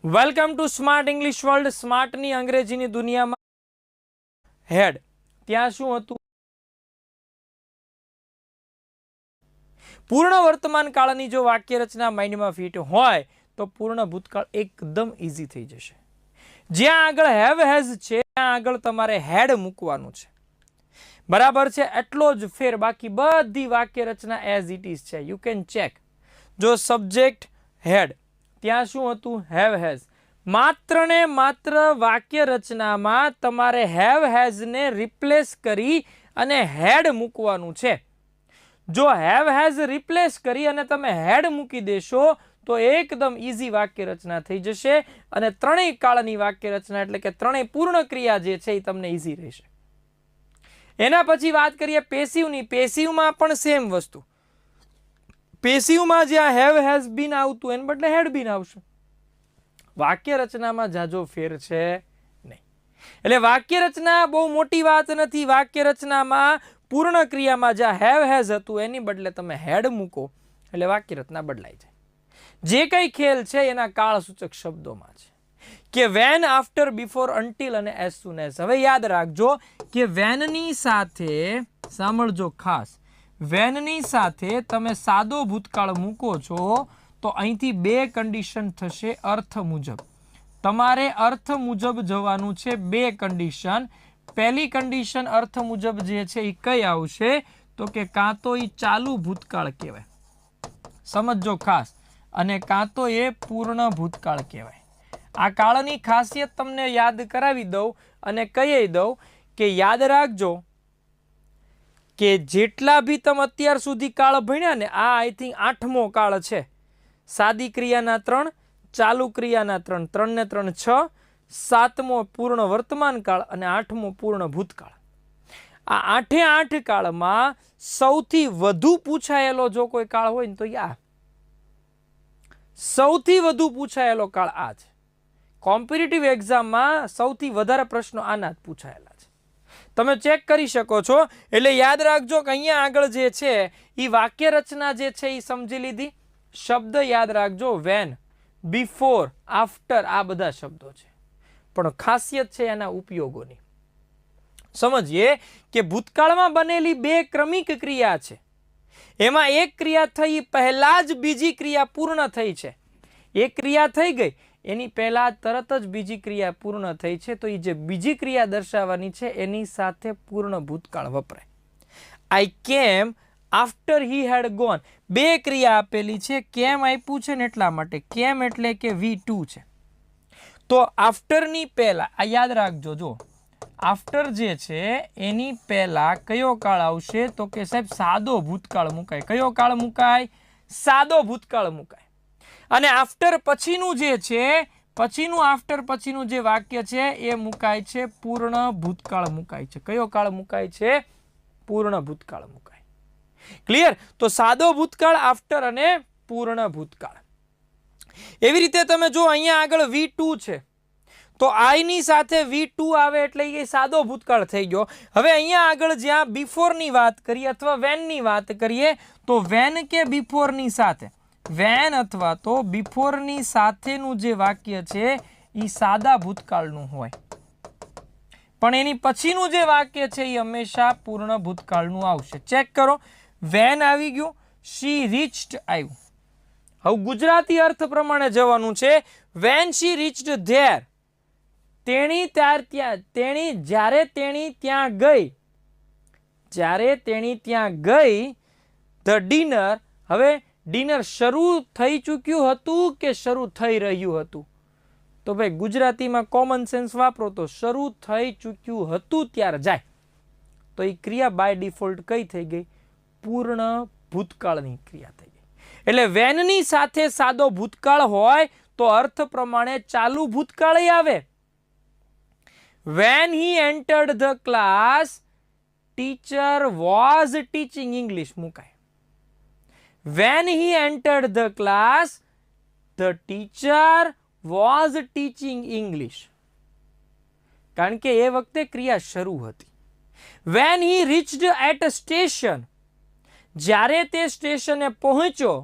Welcome to smart English world. સ્માર્ટની અંગ્રેજીની દુનિયામાં હેડ ત્યાં શું હતું? પૂર્ણ વર્તમાન કાળની જો વાક્ય રચના માઇન્ડમાં ફિટ હોય તો પૂર્ણ ભૂતકાળ એકદમ ઈઝી થઈ જશે. જ્યાં આગળ હેવ હેઝ છે ત્યાં આગળ તમારે હેડ મૂકવાનું છે. બરાબર છે? એટલો જ ફેર, બાકી બધી વાક્ય રચના એઝ ઇટ ઇઝ છે. You can check. જો સબ્જેક્ટ હેડ ત્યાં શું હતું? Have has. માત્ર ને માત્ર વાક્ય રચનામાં તમારે હેવ હેઝ ને રિપ્લેસ કરી અને હેડ મૂકવાનું છે. જો હેવ હેઝ રિપ્લેસ કરી અને તમે હેડ મૂકી દેશો તો એકદમ ઈઝી વાક્ય રચના થઈ જશે અને ત્રણેય કાળની વાક્ય રચના એટલે કે ત્રણેય પૂર્ણ ક્રિયા જે છે એ તમને ઈઝી રહેશે. એના પછી વાત કરીએ પેસિવની. પેસિવમાં પણ સેમ વસ્તુ. પેસિવમાં જ્યાં હેવ હેઝ બીન આવતું એને બદલે હેડ બીન આવશે. વાક્ય રચનામાં જાજો ફેર છે નહીં. એટલે વાક્ય રચના બહુ મોટી વાત નથી. વાક્ય રચનામાં પૂર્ણ ક્રિયામાં જ્યાં હેવ હેઝ હતું એની બદલે તમે હેડ મૂકો એટલે વાક્ય રચના બદલાઈ જાય. જે કંઈ ખેલ છે એના કાળસૂચક શબ્દોમાં છે કે વેન, આફ્ટર, બિફોર, અન્ટિલ અને એઝ સુન એઝ. હવે યાદ રાખજો કે વેનની સાથે, સાંભળજો ખાસ, વેનની સાથે તમે સાદો ભૂતકાળ મૂકો છો તો અહીંથી બે કન્ડિશન થશે અર્થ મુજબ. તમારે અર્થ મુજબ જવાનું છે. બે કન્ડિશન. પહેલી કન્ડિશન અર્થ મુજબ જે છે એ કઈ આવશે તો કે કાં તો એ ચાલુ ભૂતકાળ કહેવાય, સમજો ખાસ, અને કાં તો એ પૂર્ણ ભૂતકાળ કહેવાય. આ કાળની ખાસિયત તમને યાદ કરાવી દઉં અને કહી દઉં કે યાદ રાખજો કે જેટલા બી તમે અત્યાર સુધી કાળ ભણ્યા ને, આ આઈ થિંક 8મો કાળ છે. સાદી ક્રિયાના 3, ચાલુ ક્રિયાના 3, 3 ને 3 6, 7મો પૂર્ણ વર્તમાન કાળ અને 8મો પૂર્ણ ભૂતકાળ. આ 8 કાળમાં સૌથી વધુ પૂછાયેલો જો કોઈ કાળ હોય ને તો આ સૌથી વધુ પૂછાયેલો કાળ આ છે. કોમ્પિટિટિવ એક્ઝામમાં સૌથી વધારે પ્રશ્નો આના જ પૂછાયેલા છે. તમે ચેક કરી શકો છો. એટલે યાદ રાખજો કે અહીંયા આગળ જે છે એ વાક્ય રચના જે છે એ સમજી લીધી. શબ્દ યાદ રાખજો, વેન, બિફોર, આફ્ટર, આ બધા શબ્દો છે, પણ ખાસિયત છે એના ઉપયોગોની. સમજીએ કે ભૂતકાળમાં બનેલી બે ક્રમિક ક્રિયા છે. એમાં એક ક્રિયા થઈ પહેલા જ બીજી ક્રિયા પૂર્ણ થઈ છે. એક ક્રિયા થઈ ગઈ એની પહેલા તરત જ બીજી ક્રિયા પૂર્ણ થઈ છે, તો એ જે બીજી ક્રિયા દર્શાવવાની છે એની સાથે પૂર્ણ ભૂતકાળ વપરાય. આઈ કેમ આફ્ટર હી હેડ ગોન. બે ક્રિયા આપેલી છે. કેમ આપ્યું છે ને એટલા માટે. કેમ એટલે કે V2 છે. તો આફ્ટરની પહેલા આ યાદ રાખજો. જો આફ્ટર જે છે એની પહેલા કયો કાળ આવશે તો કે સાહેબ સાદો ભૂતકાળ મુકાય. કયો કાળ મુકાય? સાદો ભૂતકાળ મુકાય. અને આફ્ટર પછીનું જે છે, પછીનું આફ્ટર પછીનું જે વાક્ય છે એ મુકાય છે પૂર્ણ ભૂતકાળ મુકાય છે. કયો કાળ મુકાય છે? પૂર્ણ ભૂતકાળ મુકાય. ક્લિયર? તો સાદો ભૂતકાળ, આફ્ટર અને પૂર્ણ ભૂતકાળ. એવી રીતે તમે જો અહીંયા આગળ V2 છે તો આઈ ની સાથે V2 આવે એટલે એ સાદો ભૂતકાળ થઈ ગયો. હવે અહીંયા આગળ જ્યાં બિફોરની વાત કરીએ અથવા વેનની વાત કરીએ તો વેન કે બિફોરની સાથે, વેન અથવા તો બિફોરની સાથેનું જે વાક્ય છે એ સાદા ભૂતકાળનું હોય, પણ એની પછીનું જે વાક્ય છે એ હંમેશા પૂર્ણ ભૂતકાળનું આવશે. ચેક કરો. વેન આવી ગયું, શી રીચ્ડ આવ્યું. હવે ગુજરાતી અર્થ પ્રમાણે જવાનું છે. વેન શી રીચ્ડ ધેર, તેણી જ્યારે તેણી ત્યાં ગઈ, જ્યારે તેણી ત્યાં ગઈ, ધ ડિનર. હવે ડિનર શરૂ થઈ ચૂક્યું હતું કે શરૂ થઈ રહ્યું હતું? તો ભાઈ ગુજરાતીમાં કોમન સેન્સ વાપરો તો શરૂ થઈ ચૂક્યું હતું ત્યારે જાય. તો એ ક્રિયા બાય ડિફોલ્ટ કઈ થઈ ગઈ? પૂર્ણ ભૂતકાળની ક્રિયા થઈ ગઈ. એટલે વેનની સાથે સાદો ભૂતકાળ હોય તો અર્થ પ્રમાણે ચાલુ ભૂતકાળ આવે. When he entered the class, teacher was teaching English મુકાય. When he entered the class, the teacher was teaching English. કારણ કે એ વખતે ક્રિયા શરૂ હતી. When he reached at a station, જ્યારે તે સ્ટેશને પહોંચ્યો,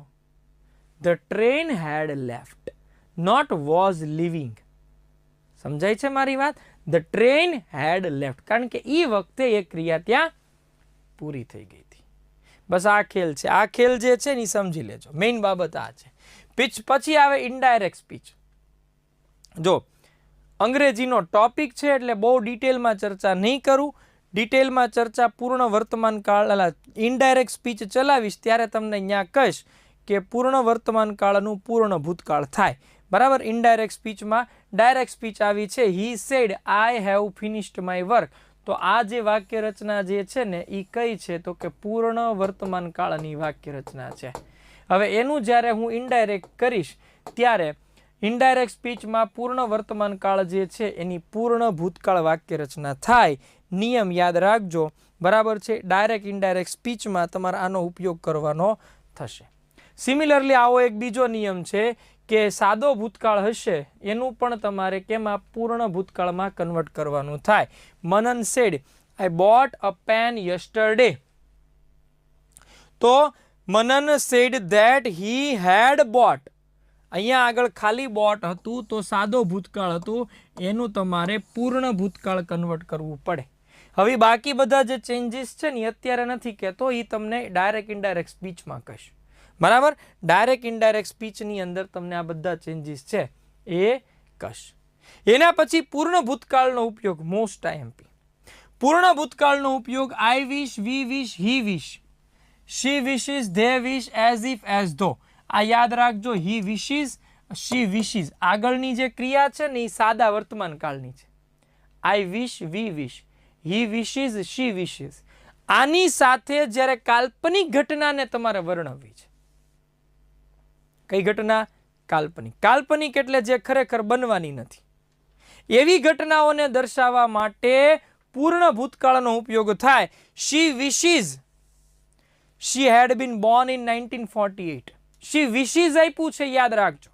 the train had left. Not was living. સમજાય છે મારી વાત? ધ ટ્રેન હેડ લેફ્ટ, કારણ કે એ વખતે એ ક્રિયા ત્યાં પૂરી થઈ ગઈ હતી. બસ આ ખેલ છે. આ ખેલ જે છે ને એ સમજી લેજો. મેઇન બાબત આ છે. પછી આવે ઇનડાયરેક્ટ સ્પીચ. જો અંગ્રેજીનો ટોપિક છે એટલે બહુ ડિટેલમાં ચર્ચા નહીં કરું. ડિટેલમાં ચર્ચા પૂર્ણ વર્તમાન કાળ ઇનડાયરેક્ટ સ્પીચ ચલાવીશ ત્યારે તમને અહીંયા કહીશ કે પૂર્ણ વર્તમાન કાળનું પૂર્ણ ભૂતકાળ થાય. બરાબર. ઇનડાયરેક્ટ સ્પીચમાં ડાયરેક્ટ સ્પીચ આવી છે he said I have finished my work. તો આ જે વાક્ય રચના જે છે ને એ કઈ છે તો કે પૂર્ણ વર્તમાન કાળની વાક્ય રચના છે. હવે એનું જ્યારે હું ઇનડાયરેક્ટ કરીશ ત્યારે ઇનડાયરેક્ટ સ્પીચમાં પૂર્ણ વર્તમાન કાળ જે છે એની પૂર્ણ ભૂતકાળ વાક્ય રચના થાય. નિયમ યાદ રાખજો. બરાબર છે. ડાયરેક્ટ ઇનડાયરેક્ટ સ્પીચમાં તમારે આનો ઉપયોગ કરવાનો થશે. સિમિલરલી આવો એક બીજો નિયમ છે કે સાદો ભૂતકાળ હશે એનું પણ તમારે કેમાં પૂર્ણ ભૂતકાળમાં કન્વર્ટ કરવાનું થાય. Manan said I bought a pen yesterday. તો Manan said that he had bought. અહીંયા આગળ ખાલી બોટ હતું તો સાદો ભૂતકાળ હતું એનું તમારે પૂર્ણ ભૂતકાળ કન્વર્ટ કરવું પડે. હવે બાકી બધા જે ચેન્જીસ છે ને અત્યારે નથી કહેતો, એ તમને ડાયરેક્ટ ઇનડાયરેક્ટ સ્પીચમાં કહીશ. બરાબર. ડાયરેક્ટ ઇનડાયરેક્ટ સ્પીચની અંદર તમને આ બધા ચેન્જીસ છે એ કહીશ. એના પછી પૂર્ણ ભૂતકાળનો ઉપયોગ મોસ્ટ આઈએમપી. પૂર્ણ ભૂતકાળનો ઉપયોગ I wish, we wish, he wish, she wishes, they wish, as if, as though. આ યાદ રાખજો. He wishes, she wishes. આગળની જે ક્રિયા છે ને એ સાદા વર્તમાન કાળની છે. આઈ wish, we wish, he wishes, she wishes. આની સાથે જ્યારે કાલ્પનિક ઘટનાને તમારે વર્ણવવી છે. કઈ ઘટના? કાલ્પનિક. કાલ્પનિક એટલે જે ખરેખર બનવાની નથી એવી ઘટનાઓને દર્શાવવા માટે પૂર્ણ ભૂતકાળનો ઉપયોગ થાય. She wishes, she had been born in 1948. She wishes આપ્યું છે યાદ રાખજો.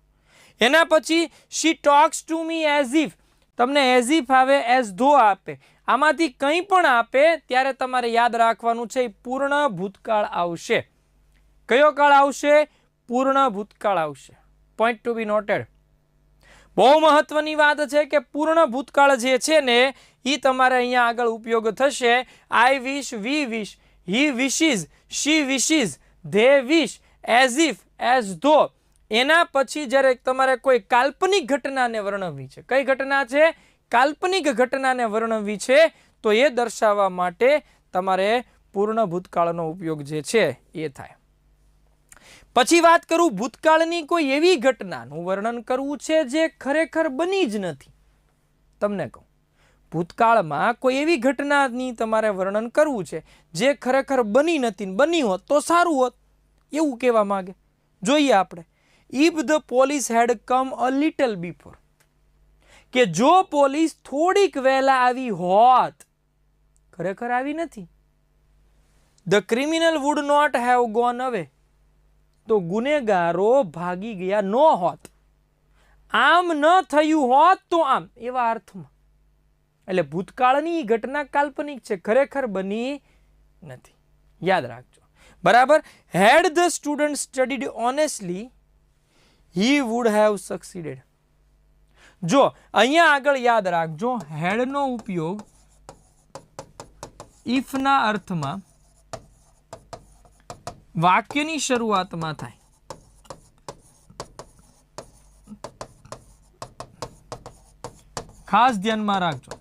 એના પછી she talks to me as if. તમને એઝ ઇફ આવે, એઝ ધો આપે, આમાંથી કંઈ પણ આપે ત્યારે તમારે યાદ રાખવાનું છે પૂર્ણ ભૂતકાળ આવશે. કયો કાળ આવશે? પૂર્ણ ભૂતકાળ આવશે. પોઈન્ટ ટુ બી નોટેડ. બહુ મહત્વની વાત છે કે પૂર્ણ ભૂતકાળ જે છે ને એ તમારે અહીંયા આગળ ઉપયોગ થશે. I wish, we wish, he wishes, she wishes, they wish, as if, as though. એના પછી જ્યારે તમારે કોઈ કાલ્પનિક ઘટનાને વર્ણવવી છે. કઈ ઘટના છે? કાલ્પનિક ઘટનાને વર્ણવવી છે તો એ દર્શાવવા માટે તમારે પૂર્ણ ભૂતકાળનો ઉપયોગ જે છે એ થાય. પછી વાત કરું ભૂતકાળની કોઈ એવી ઘટનાનું વર્ણન કરવું છે જે ખરેખર બની જ નથી. તમને કહું ભૂતકાળમાં કોઈ એવી ઘટનાની તમારે વર્ણન કરવું છે જે ખરેખર બની નથી, બની હોત તો સારું હોત એવું કહેવા માંગે. જોઈએ આપણે. If the police had come a little before. કે જો પોલીસ થોડીક વહેલા આવી હોત. ખરેખર આવી નથી. The criminal would not have gone away. તો ગુનેગારો ભાગી ગયા ન હોત. આમ ન થયું હોત તો આમ, એવા અર્થમાં. એટલે ભૂતકાળની ઘટના કાલ્પનિક છે, ખરેખર બની નથી. યાદ રાખજો. બરાબર. Had the student studied honestly he would have succeeded. જો અહીંયા આગળ યાદ રાખજો હેડનો ઉપયોગ ઇફના અર્થમાં વાક્યની શરૂઆતમાં થાય. ખાસ ધ્યાનમાં રાખજો.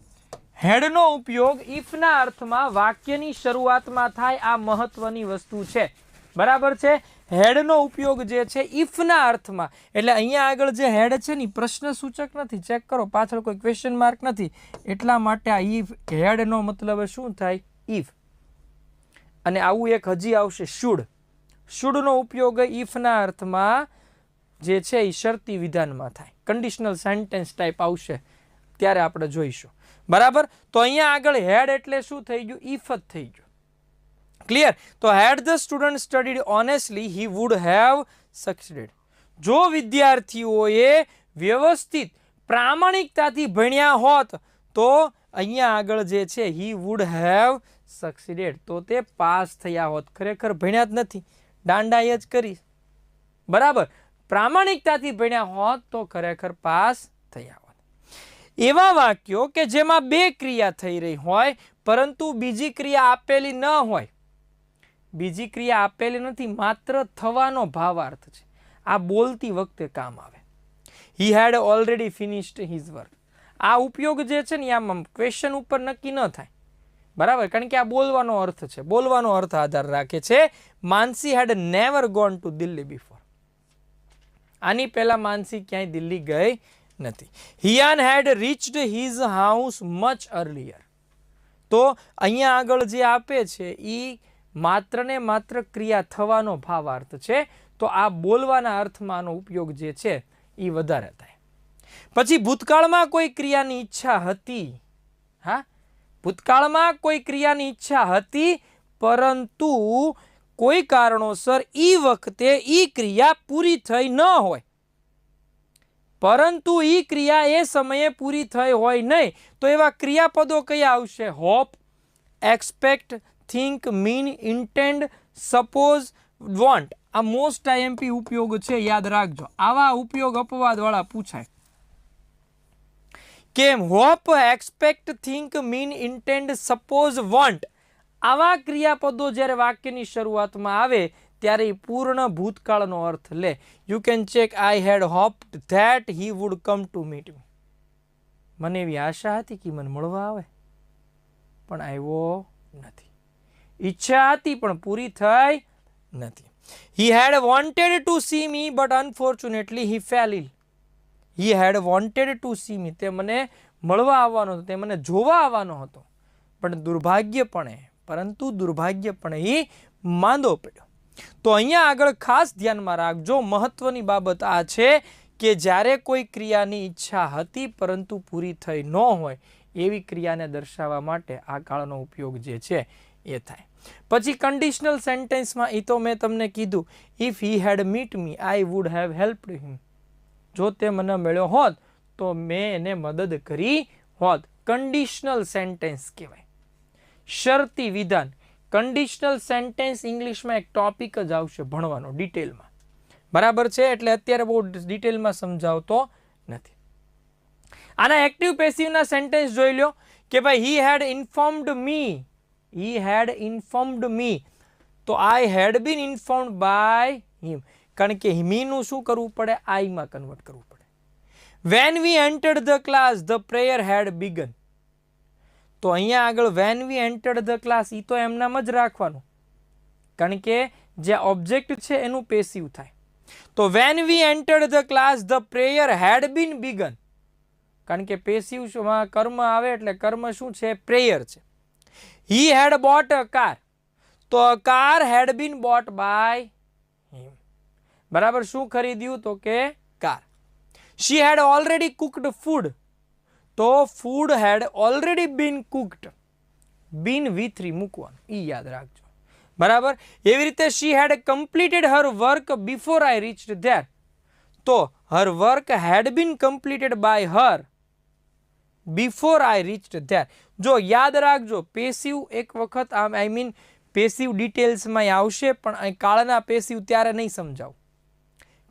હેડનો ઉપયોગ ઇફના અર્થમાં વાક્યની શરૂઆતમાં થાય. આ મહત્વની વસ્તુ છે. બરાબર છે. હેડનો ઉપયોગ જે છે ઇફના અર્થમાં. એટલે અહીંયા આગળ જે હેડ છે ને પ્રશ્ન સૂચક નથી. ચેક કરો પાછળ કોઈ ક્વેશ્ચન માર્ક નથી. એટલા માટે આ ઇફ હેડનો મતલબ શું થાય? ઇફ. અને આવું એક હજી આવશે શુડ. શુડનો ઉપયોગ ઇફના અર્થમાં જે છે એ શરતી વિધાનમાં થાય. કન્ડિશનલ સેન્ટેન્સ ટાઈપ આવશે ત્યારે આપણે જોઈશું. બરાબર. તો અહીંયા આગળ હેડ એટલે શું થઈ ગયું? ઇફ જ થઈ ગયું. ક્લિયર? તો had the student studied honestly he would have succeeded. જો વિદ્યાર્થીઓએ વ્યવસ્થિત પ્રામાણિકતાથી ભણ્યા હોત તો અહીંયા આગળ જે છે હી વુડ હેવ સક્સીડેડ. તો તે પાસ થયા હોત. ખરેખર ભણ્યા જ નથી, દાંડાઈ જ કરી. બરાબર. પ્રામાણિકતાથી ભણ્યા હોત તો ખરેખર પાસ થયા હોત. એવા વાક્યો કે જેમાં બે ક્રિયા થઈ રહી હોય પરંતુ બીજી ક્રિયા આપેલી ન હોય, બીજી ક્રિયા આપેલી નથી, માત્ર થવાનો ભાવાર્થ છે, આ બોલતી વખતે કામ આવે. He had already finished his work. આ ઉપયોગ જે છે ને આમાં ક્વેશ્ચન ઉપર નક્કી ન થાય, બરાબર, કારણ કે આ બોલવાનો અર્થ છે, બોલવાનો અર્થ આધાર રાખે છે. Mansi had never gone to Delhi before. આની પહેલા માનસી ક્યાંય દિલ્હી ગઈ નથી. હિયાન had reached his house much earlier. તો અહીંયા આગળ જે આપે છે એ માત્ર ને માત્ર ક્રિયા થવાનો ભાવાર્થ છે, તો આ બોલવાના અર્થમાં આનો ઉપયોગ જે છે એ વધારે થાય. પછી ભૂતકાળમાં કોઈ ક્રિયાની ઈચ્છા હતી. હા, ભૂતકાળમાં કોઈ ક્રિયાની ઈચ્છા હતી પરંતુ કોઈ કારણોસર ઈ વખતે ઈ ક્રિયા પૂરી થઈ ન હોય, પરંતુ ઈ ક્રિયા એ સમયે પૂરી થઈ હોય નહીં, તો એવા ક્રિયાપદો કયા આવશે? Hope, expect, think, mean, intend, suppose, want. આ મોસ્ટ આઈએમપી ઉપયોગ છે, યાદ રાખજો. આવા ઉપયોગ અપવાદ વાળા પૂછાય. કેમ? Hope, expect, think, mean, intend, suppose, want. આવા ક્રિયાપદો જ્યારે વાક્યની શરૂઆતમાં આવે ત્યારે પૂર્ણ ભૂતકાળનો અર્થ લે. You can check. I had hoped that he would come to meet me. મને એવી આશા હતી કે મને મળવા આવે, પણ આવ્યો નથી. ઈચ્છા હતી પણ પૂરી થઈ નથી. He had wanted to see me but unfortunately he fell ill. He had wanted to see me. તે મને મળવા આવવાનો હતો, તે મને જોવા આવવાનો હતો, પણ દુર્ભાગ્યપણે એ માંદો પડ્યો. તો અહીંયા આગળ ખાસ ધ્યાનમાં રાખજો, મહત્વની બાબત આ છે કે જ્યારે કોઈ ક્રિયાની ઈચ્છા હતી પરંતુ પૂરી થઈ ન હોય એવી ક્રિયાને દર્શાવવા માટે આ કાળનો ઉપયોગ જે છે એ થાય. પછી કન્ડિશનલ સેન્ટેન્સમાં એ તો મેં તમને કીધું, if he had meet me I would have helped him. જો તે મને મળ્યો હોત તો મેં એને મદદ કરી હોત. કન્ડિશનલ સેન્ટેન્સ કહેવાય, શરતી વિધાન. કન્ડિશનલ સેન્ટેન્સ ઇંગ્લિશમાં એક ટોપિક જ આવશે ભણવાનો ડિટેલમાં, બરાબર છે, એટલે અત્યારે બહુ ડિટેલમાં સમજાવતો નથી. આના એક્ટિવ પેસિવના સેન્ટેન્સ જોઈ લો કે ભાઈ હી હેડ ઇન્ફોર્મ્ડ મી, હી હેડ ઇન્ફોર્મ્ડ મી, તો આઈ હેડ બીન ઇન્ફોર્મ્ડ બાય હિમ, કારણ કે મીનું શું કરવું પડે? આઈમાં કન્વર્ટ કરવું પડે. When we entered the class the prayer had begun. તો અહીંયા આગળ when we entered the class એ તો એમનામ જ રાખવાનું, કારણ કે જે ઓબ્જેક્ટ છે એનું પેસિવ થાય. તો when we entered the class the prayer had been begun, કારણ કે પેસિવમાં કર્મ આવે એટલે કર્મ શું છે? પ્રેયર છે. હી હેડ બોટ અ કાર, તો a car had been bought by him. બરાબર, શું ખરીદ્યું? તો કે car. She had already cooked food, તો food had already been cooked. Been V3 મૂકવાનું, એ યાદ રાખજો, બરાબર. એવી રીતે she had completed her work before I reached there, તો her work had been completed by her before I reached there. જો યાદ રાખજો, પેસિવ એક વખત આઈ મીન પેસિવ ડિટેલ્સમાં આવશે, પણ અહીં કાળના પેસિવ ત્યારે નહીં સમજાવું.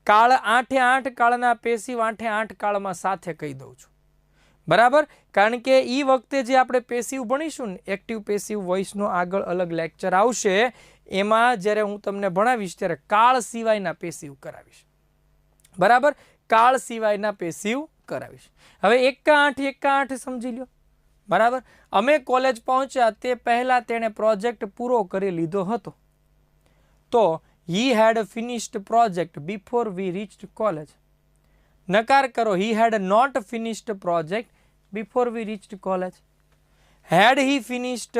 કાળ 8 કાળના પેસિવ 8 કાળમાં સાથે કહી દઉં છું, બરાબર, કારણ કે એ વખતે જે આપણે પેસિવ ભણીશું ને, એક્ટિવ પેસિવ વોઇસનો આગળ અલગ લેક્ચર આવશે, એમાં જ્યારે હું તમને ભણાવીશ ત્યારે કાળ સિવાયના પેસિવ કરાવીશ, બરાબર, કાળ સિવાયના પેસિવ કરાવીશ. હવે 1 સમજી લો, બરાબર. અમે કોલેજ પહોંચ્યા તે પહેલાં તેણે પ્રોજેક્ટ પૂરો કરી લીધો હતો, તો he had finished project before we reached college. નકાર કરો, he had not finished project before we reached college. Had he finished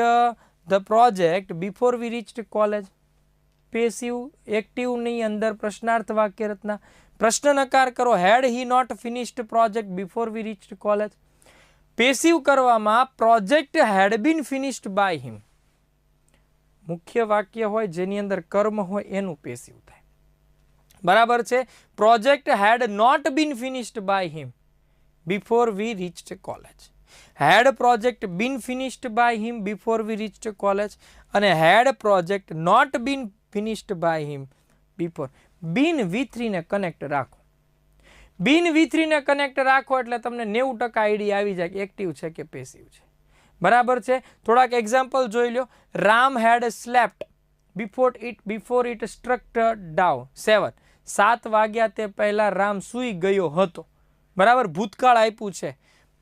the project before we reached college. Passive એક્ટિવની અંદર પ્રશ્નાર્થ વાક્ય રચના. પ્રશ્ન નકાર કરો, had he not finished project before we reached college. Passive કરવામાં project had been finished by him. મુખ્ય વાક્ય હોય જેની અંદર કર્મ હોય એનું પેસિવ થાય, બરાબર છે. Project had not been finished by him before we reached college. Had project been finished by him before we reached college, અને had project not been finished by him before. Been V3 ને connect રાખો. બિન V3 ને connect રાખો એટલે તમને 90% idea આવી જાય કે એક્ટિવ છે કે પેસિવ છે. બરાબર છે. થોડાક એક્ઝામ્પલ જોઈ લો. રામ હેડ slept before it struck down 7. 7 વાગ્યા તે પહેલા રામ સૂઈ ગયો હતો. બરાબર. ભૂતકાળ આપ્યું છે,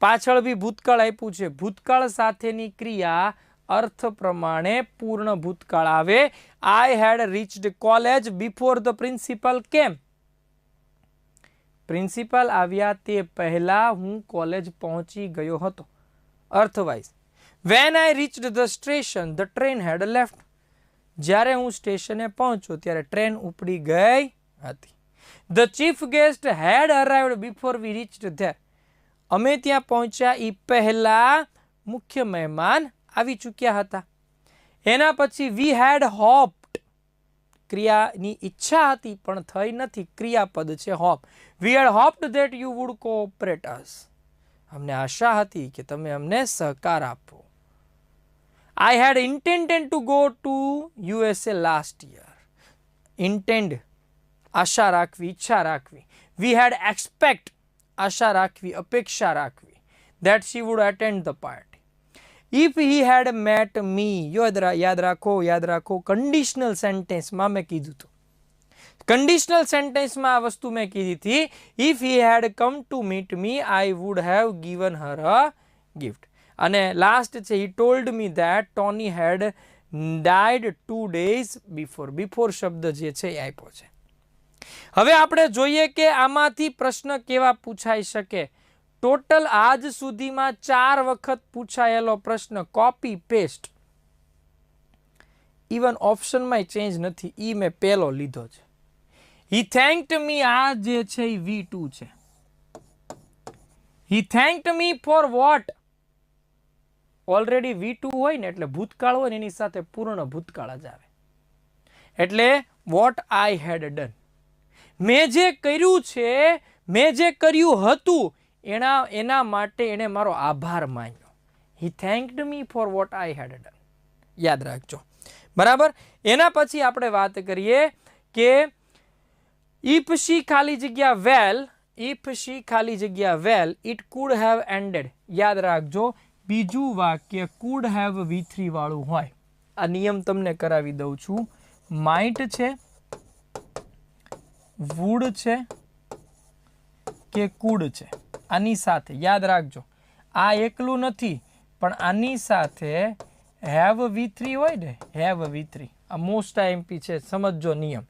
પાછળ બી ભૂતકાળ આપ્યું છે. ભૂતકાળ સાથેની ક્રિયા અર્થ પ્રમાણે પૂર્ણ ભૂતકાળ આવે. I had reached college before the principal came. Principal આવ્યા તે પહેલા હું કોલેજ પહોંચી ગયો હતો. અર્થવાઇઝ when I reached the station the train had left. જ્યારે હું સ્ટેશને પહોંચ્યો ત્યારે ટ્રેન ઉપડી ગઈ હતી. The chief guest had arrived before we reached there. અમે ત્યાં પહોંચ્યા એ પહેલા મુખ્ય મહેમાન આવી ચૂક્યા હતા. એના પછી we had hoped. ક્રિયાની ઈચ્છા હતી પણ થઈ નથી. ક્રિયાપદ છે hope. We had hoped that you would cooperate us. અમને આશા હતી કે તમે અમને સહકાર આપો. I had intended to go to USA last year. Intend આશા રાખવી, ઈચ્છા રાખવી. We had expect આશા રાખવી, અપેક્ષા રાખવી. That she would attend the party. If he had met me, યાદ રાખો કંડિશનલ સેન્ટેન્સમાં મેં કીધું હતું. કંડિશનલ સેન્ટેન્સમાં આ વસ્તુ મેં કીધી હતી. If he had come to meet me, I would have given her a gift. અને લાસ્ટ છે he told me that Tony had died 2 days before. before શબ્દ જે છે એ આપ્યો છે. હવે આપણે જોઈએ કે આમાંથી પ્રશ્ન કેવા પૂછાઈ શકે. ટોટલ આજ સુધીમાં 4 વખત પૂછાયેલો પ્રશ્ન કોપી પેસ્ટ. ઇવન ઓપ્શનમાં ચેન્જ નથી. ઈ મેં પહેલો લીધો છે. he thanked me, આ જે છે એ V2 છે. he thanked me for what? Already V2 હોય ને એટલે ભૂતકાળ હોય ને એની સાથે પૂર્ણ ભૂતકાળ જ આવે. એટલે what I had done. મેં જે કર્યું છે, મેં જે કર્યું હતું એના માટે એને મારો આભાર માન્યો. he thanked me for what I had done. યાદ રાખજો. બરાબર. એના પછી આપણે વાત કરીએ કે if she ખાલી જગ્યા well, if she ખાલી જગ્યા well, it could have ended. યાદ રાખજો. બીજું વાક્ય could have V3 વાળું હોય. આ નિયમ તમને કરાવી દઉં છું. might છે, would છે કે could છે. આની સાથે યાદ રાખજો. આ એકલું નથી પણ આની સાથે have V3 હોય ને, have V3. આ મોસ્ટ આઈએમપી છે, સમજજો નિયમ.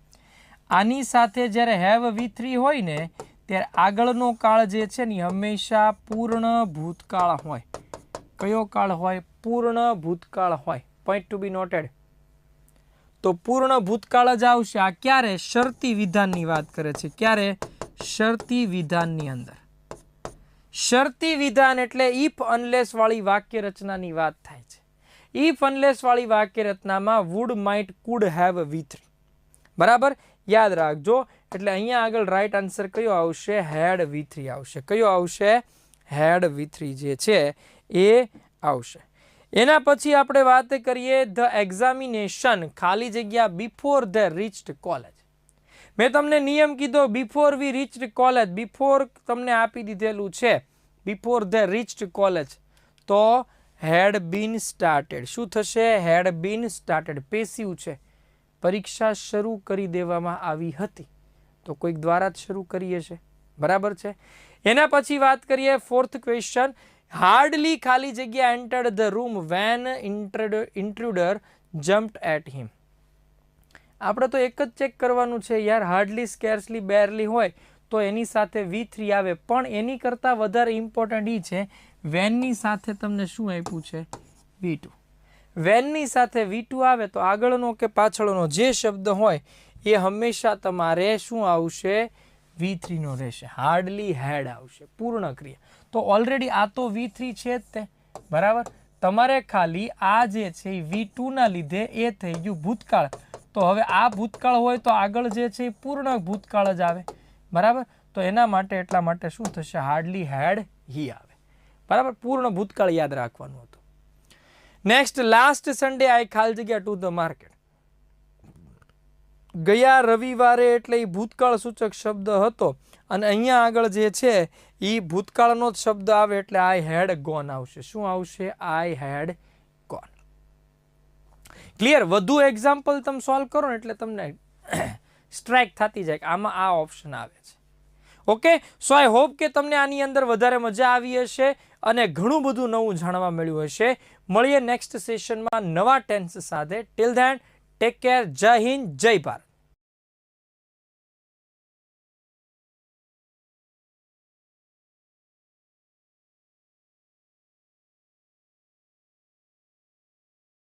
આની સાથે જ્યારે have V3 હોય ને ત્યારે આગળનો કાળ જે છે ને હંમેશા પૂર્ણ ભૂતકાળ હોય. કયો કાળ હોય? પૂર્ણ ભૂતકાળ હોય. પોઈન્ટ ટુ બી નોટેડ. તો પૂર્ણ ભૂતકાળ જ આવશે. આ ક્યારે? શરતી વિધાનની વાત કરે છે. ક્યારે? શરતી વિધાનની અંદર. શરતી વિધાન એટલે ઇફ અનલેસ વાળી વાક્ય રચનાની વાત થાય છે. ઇફ અનલેસ વાળી વાક્ય રચનામાં would, might, could have V3. બરાબર. યાદ રાખજો. એટલે અહીંયા આગળ રાઈટ આન્સર કયો આવશે? had V3 આવશે. કયો આવશે? had V3 જે છે એ આવશે. એના પછી આપણે વાત કરીએ ધ એક્ઝામિનેશન ખાલી જગ્યા બિફોર ધ રીચ્ડ કોલેજ. મેં તમને નિયમ કીધો before we reached college. Before તમને આપી દીધેલું છે બિફોર ધ રીચ્ડ કોલેજ. તો હેડ બીન સ્ટાર્ટેડ. શું થશે? હેડ બીન સ્ટાર્ટેડ. પેસિવ છે. પરીક્ષા શરૂ કરી દેવામાં આવી હતી. તો કોઈક દ્વારા જ શરૂ કરીએ છે. બરાબર છે. એના પછી વાત કરીએ ફોર્થ ક્વેશ્ચન. હાર્ડલી ખાલી જગ્યા entered the room when intruder jumped at him. આપણે તો એક જ ચેક કરવાનું છે યાર. હાર્ડલી, સ્કેર્સલી, બેરલી હોય તો એની સાથે V3 આવે. પણ એની કરતાં વધારે ઇમ્પોર્ટન્ટ એ છે વેનની સાથે તમને શું આપ્યું છે? V2. વેનની સાથે V2 આવે તો આગળનો કે પાછળનો જે શબ્દ હોય એ હંમેશા તમારે શું આવશે? V3 નો રહેશે. હાર્ડલી હેડ આવશે. પૂર્ણ ક્રિયા. તો ઓલરેડી આ તો V3 છે જ તે. બરાબર. તમારે ખાલી આ જે છે એ V2 ના લીધે એ થઈ ગયું ભૂતકાળ. તો હવે આ ભૂતકાળ હોય તો આગળ જે છે એ પૂર્ણ ભૂતકાળ જ આવે. બરાબર. તો એના માટે એટલા માટે શું થશે? હાર્ડલી હેડ હી આવે. બરાબર. પૂર્ણ ભૂતકાળ યાદ રાખવાનું હતું. નેક્સ્ટ લાસ્ટ સન્ડે આઈ ખાલી જગ્યા ટુ ધ માર્કેટ. ગયા રવિવારે એટલે એ ભૂતકાળ સૂચક શબ્દ હતો અને અહીંયા આગળ જે છે એ ભૂતકાળનો જ શબ્દ આવે એટલે આઈ હેડ ગોન આવશે. શું આવશે? આઈ હેડ ગોન. ક્લિયર? વધુ એક્ઝામ્પલ તમે સોલ્વ કરો ને એટલે તમને સ્ટ્રાઇક થતી જાય કે આમાં આ ઓપ્શન આવે છે. ઓકે, સો આઈ હોપ કે તમને આની અંદર વધારે મજા આવી હશે અને ઘણું બધું નવું જાણવા મળ્યું હશે. મળીએ નેક્સ્ટ સેશનમાં નવા ટેન્સ સાથે. Till then take care. જય હિન્દ, જય ભારત.